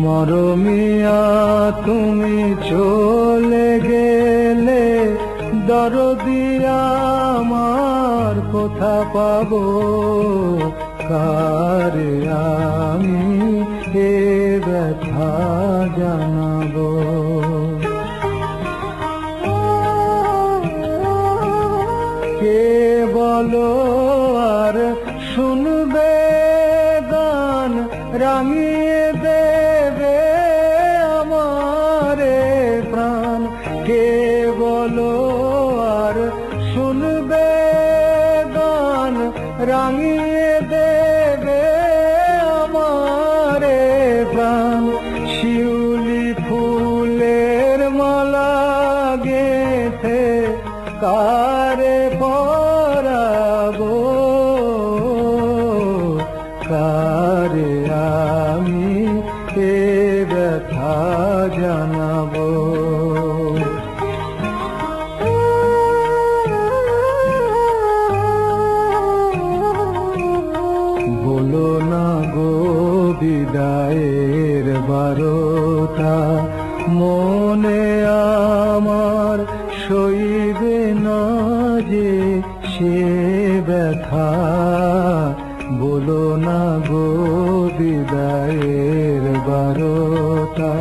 মরমিয়া তুমি চলে গেলে দরদি আমার কোথা পাবো, কারে আমি এ ব্যথা জানাবো। কে বলো আর শুনবে গান, রাঙিয়ে দেবে আমারে প্রাণ। কে বলো আর শুনবে গান, রাঙিয়ে দেবে আমারে প্রাণ। শিউলি ফুলের মালা গেঁথে কারে পরাবো, কারে আমি এ ব্যথা জানাবো। বলো না গো বিদায়ের বারোটা, মনে আমার সইবে না যে সে ব্যথা। বলো না গো বিদায়ের বারোটা।